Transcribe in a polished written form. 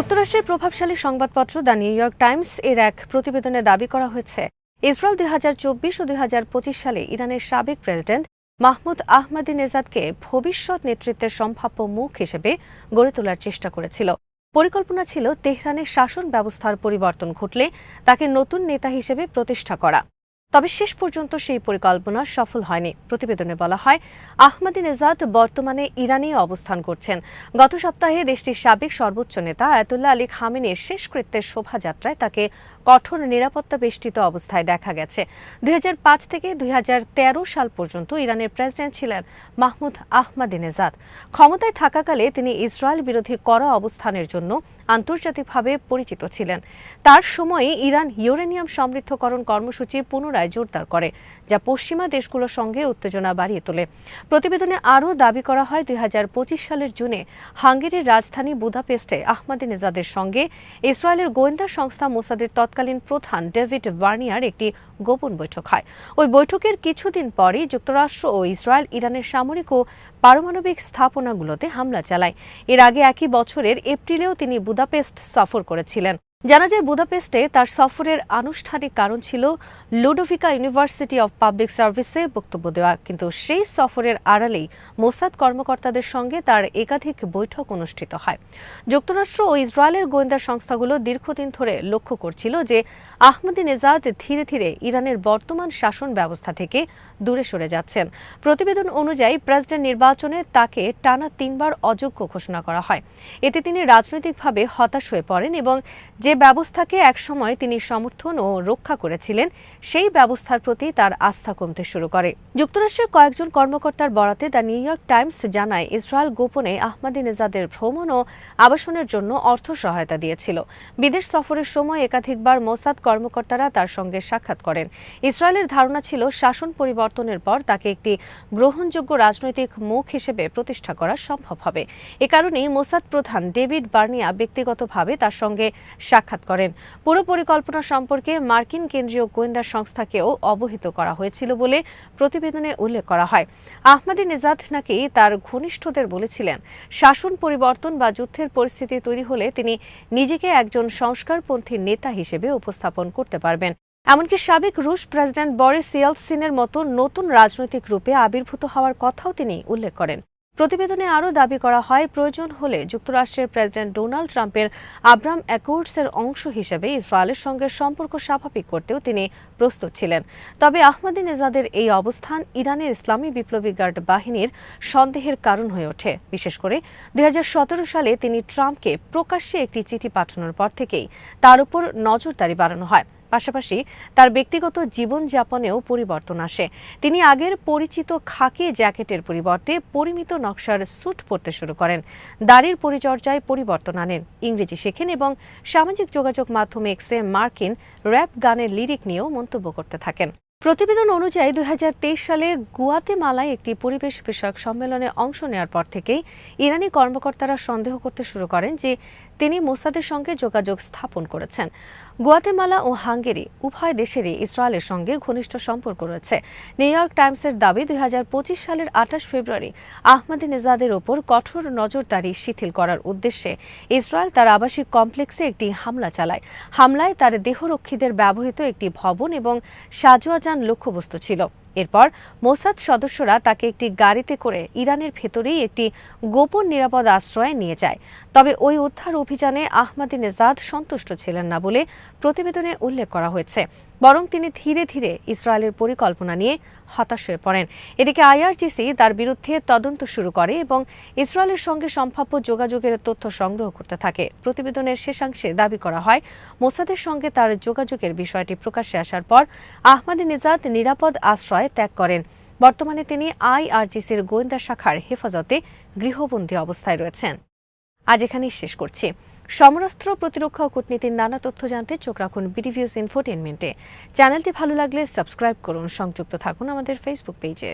যুক্তরাষ্ট্রের প্রভাবশালী সংবাদপত্র দ্য নিউ ইয়র্ক টাইমস এর এক প্রতিবেদনে দাবি করা হয়েছে, ইসরায়েল 2024 ও 2025 সালে ইরানের সাবেক প্রেসিডেন্ট মাহমুদ আহমাদিনেজাদকে ভবিষ্যৎ নেতৃত্বের সম্ভাব্য মুখ হিসেবে গড়ে তোলার চেষ্টা করেছিল। পরিকল্পনা ছিল তেহরানের শাসন ব্যবস্থার পরিবর্তন ঘটলে তাকে নতুন নেতা হিসেবে প্রতিষ্ঠা করা। তবে শেষ পর্যন্ত সেই পরিকল্পনা সফল হয়নি। প্রতিবেদনে বলা হয়, আহমাদিনেজাদ বর্তমানে ইরানে অবস্থান করছেন। গত সপ্তাহে দেশটির সাবেক সর্বোচ্চ নেতা আয়াতুল্লাহ আলী খামেনির শেষকৃত্যের শোভাযাত্রায় তাকে কঠোর নিরাপত্তা বেষ্টিত অবস্থায় দেখা গেছে। 2005 থেকে 2013 সাল পর্যন্ত ইরানের প্রেসিডেন্ট ছিলেন মাহমুদ আহমাদিনেজাদ। ক্ষমতায় থাকাকালে তিনি ইসরায়েল বিরোধী কড়া অবস্থানের জন্য আন্তর্জাতিকভাবে পরিচিত ছিলেন। তার সময়ে ইরান ইউরেনিয়াম সমৃদ্ধকরণ কর্মসূচি পুনরায় জোরদার করে, যা পশ্চিমা দেশগুলোর সঙ্গে উত্তেজনা বাড়িয়ে তোলে। প্রতিবেদনে আরও দাবি করা হয়, 2025 সালের জুনে হাঙ্গেরির রাজধানী বুদাপেস্টে আহমাদিনেজাদের সঙ্গে ইসরায়েলের গোয়েন্দা সংস্থা মোসাদের তৎকালীন প্রধান ডেভিড বার্নিয়ার একটি গোপন বৈঠক হয়। ওই বৈঠকের কিছুদিন পরই যুক্তরাষ্ট্র ও ইসরায়েল ইরানের সামরিক ও পারমাণবিক স্থাপনাগুলোতে হামলা চালায়। এর আগে একই বছরের এপ্রিলেও তিনি বুদাপেস্ট সফর করেছিলেন। জানা যায়, বুদাপেস্টে তার সফরের আনুষ্ঠানিক কারণ ছিল লুডোভিকা ইউনিভার্সিটি অব পাবলিক সার্ভিসে বক্তব্য দেওয়া। কিন্তু সেই সফরের আড়ালেই মোসাদ কর্মকর্তাদের সঙ্গে তার একাধিক বৈঠক অনুষ্ঠিত হয়। যুক্তরাষ্ট্র ও ইসরায়েলের গোয়েন্দা সংস্থাগুলো দীর্ঘদিন ধরে লক্ষ্য করছিল যে আহমাদিনেজাদ ধীরে ধীরে ইরানের বর্তমান শাসন ব্যবস্থা থেকে দূরে সরে যাচ্ছেন। প্রতিবেদন অনুযায়ী প্রেসিডেন্ট নির্বাচনে তাকে টানা 3 বার অযোগ্য ঘোষণা করা হয়। এতে তিনি রাজনৈতিকভাবে হতাশ হয়ে পড়েন এবং যে ব্যবস্থাকে একসময় তিনি সমর্থন ও রক্ষা করেছিলেন, সেই ব্যবস্থার প্রতি তার আস্থা কমতে শুরু করে। যুক্তরাষ্ট্রের কয়েকজন কর্মকর্তার বরাতে দ্য নিউ ইয়র্ক টাইমস জানায়, ইসরায়েল গোপনে আহমাদিনেজাদের ভ্রমণ ও আবাসনের জন্য অর্থ সহায়তা দিয়েছিল। বিদেশ সফরের সময় একাধিকবার মোসাদ কর্মকর্তারা তার সঙ্গে সাক্ষাৎ করেন। ইসরায়েলের ধারণা ছিল শাসন পরিবর্তনের পর তাকে একটি গ্রহণযোগ্য রাজনৈতিক মুখ হিসেবে প্রতিষ্ঠা করা সম্ভব হবে। এ কারণেই মোসাদ প্রধান ডেভিড বার্নিয়া ব্যক্তিগতভাবে তার সঙ্গে সাক্ষাৎ করেন। পুরো পরিকল্পনা সম্পর্কে মার্কিন কেন্দ্রীয় গোয়েন্দা সংস্থাকেও অবহিত করা হয়েছিল বলে প্রতিবেদনে উল্লেখ করা হয়। আহমাদিনেজাদ নাকি তার ঘনিষ্ঠদের বলেছিলেন, শাসন পরিবর্তন বা যুদ্ধের পরিস্থিতি তৈরি হলে তিনি নিজেকে একজন সংস্কারপন্থী নেতা হিসেবে উপস্থাপন করতে পারবেন। এমনকি সাবেক রুশ প্রেসিডেন্ট বরিস ইয়েলসিনের মতো নতুন রাজনৈতিক রূপে আবির্ভূত হওয়ার কথাও তিনি উল্লেখ করেন। প্রতিবেদনে আরও দাবি করা হয়, প্রয়োজন হলে যুক্তরাষ্ট্রের প্রেসিডেন্ট ডোনাল্ড ট্রাম্পের আব্রাহাম অ্যাকর্ডসের অংশ হিসেবে ইসরায়েলের সঙ্গে সম্পর্ক স্বাভাবিক করতেও তিনি প্রস্তুত ছিলেন। তবে আহমাদিনেজাদের এই অবস্থান ইরানের ইসলামী বিপ্লবী গার্ড বাহিনীর সন্দেহের কারণ হয়ে ওঠে। বিশেষ করে 2017 সালে তিনি ট্রাম্পকে প্রকাশ্যে একটি চিঠি পাঠানোর পর থেকেই তার উপর নজরদারি বাড়ানো হয়। পাশাপাশি তার ব্যক্তিগত জীবনযাপনেও পরিবর্তন আসে। তিনি আগের পরিচিত খাকি জ্যাকেটের পরিবর্তে পরিমিত নকশার স্যুট পরতে শুরু করেন। দাড়ির পরিচর্যায় পরিবর্তন আনেন, ইংরেজি শেখেন এবং সামাজিক যোগাযোগ মাধ্যমে এক্সে মার্কিন র্যাপ গানের লিরিক নিয়েও মন্তব্য করতে থাকেন। প্রতিবেদন অনুযায়ী 2023 সালে গুয়াতেমালায় একটি পরিবেশ বিষয়ক সম্মেলনে অংশ নেওয়ার পর থেকেই ইরানি কর্মকর্তারা সন্দেহ করতে শুরু করেন যে তিনি মোসাদের সঙ্গে যোগাযোগ স্থাপন করেছেন। গুয়াতেমালা ও হাঙ্গেরি উভয় দেশেরই ইসরায়েলের সঙ্গে ঘনিষ্ঠ সম্পর্ক রয়েছে। নিউ ইয়র্ক টাইমসের দাবি, 2025 সালের 28 ফেব্রুয়ারি আহমাদিনেজাদের ওপর কঠোর নজরদারি শিথিল করার উদ্দেশ্যে ইসরায়েল তার আবাসিক কমপ্লেক্সে একটি হামলা চালায়। হামলায় তার দেহরক্ষীদের ব্যবহৃত একটি ভবন এবং সাজোয়া লক্ষ্যবস্তু ছিল। এরপর মোসাদ সদস্যরা তাকে একটি গাড়িতে করে ইরানের ভেতরেই একটি গোপন নিরাপদ আশ্রয়ে নিয়ে যায়। তবে ওই উদ্ধার অভিযানে আহমাদিনেজাদ সন্তুষ্ট ছিলেন না বলে প্রতিবেদনে উল্লেখ করা হয়েছে। বরং তিনি ধীরে ধীরে ইসরায়েলের পরিকল্পনা নিয়ে হতাশ হয়ে পড়েন। এদিকে আইআরজিসি তার বিরুদ্ধে তদন্ত শুরু করে এবং ইসরায়েলের সঙ্গে সম্ভাব্য যোগাযোগের তথ্য সংগ্রহ করতে থাকে। প্রতিবেদনের শেষাংশে দাবি করা হয়, মোসাদের সঙ্গে তার যোগাযোগের বিষয়টি প্রকাশ্যে আসার পর আহমাদিনেজাদ নিরাপদ আশ্রয় ত্যাগ করেন। বর্তমানে তিনি আইআরজিসির গোয়েন্দা শাখার হেফাজতে গৃহবন্দী অবস্থায় রয়েছেন। আজ এখানেই শেষ করছি। সমরাস্ত্র, প্রতিরক্ষা ও কূটনীতির নানা তথ্য জানতে চোখ রাখুন বিডিভিউজ ইনফোটেইনমেন্টে। চ্যানেলটি ভালো লাগলে সাবস্ক্রাইব করুন, সংযুক্ত থাকুন আমাদের ফেসবুক পেজে।